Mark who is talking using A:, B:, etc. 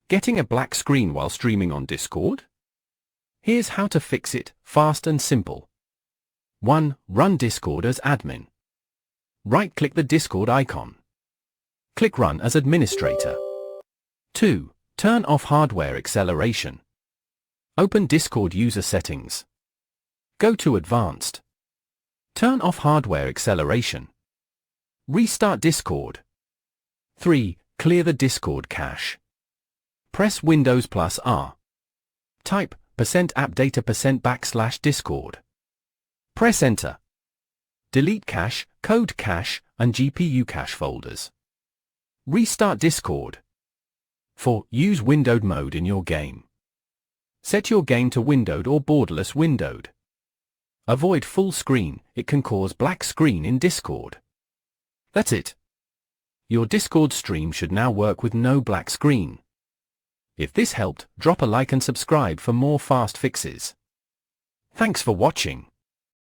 A: Getting a black screen while streaming on Discord? Here's how to fix it, fast and simple. 1. Run Discord as admin. Right-click the Discord icon. Click Run as administrator. 2. Turn off hardware acceleration. Open Discord user settings. Go to Advanced. Turn off hardware acceleration. Restart Discord. 3. Clear the Discord cache. Press Windows plus R. Type %appdata% \discord. Press Enter. Delete cache, code cache, and GPU cache folders. Restart Discord. 4. Use windowed mode in your game. Set your game to windowed or borderless windowed. Avoid full screen, it can cause black screen in Discord. That's it. Your Discord stream should now work with no black screen. If this helped, drop a like and subscribe for more fast fixes. Thanks for watching.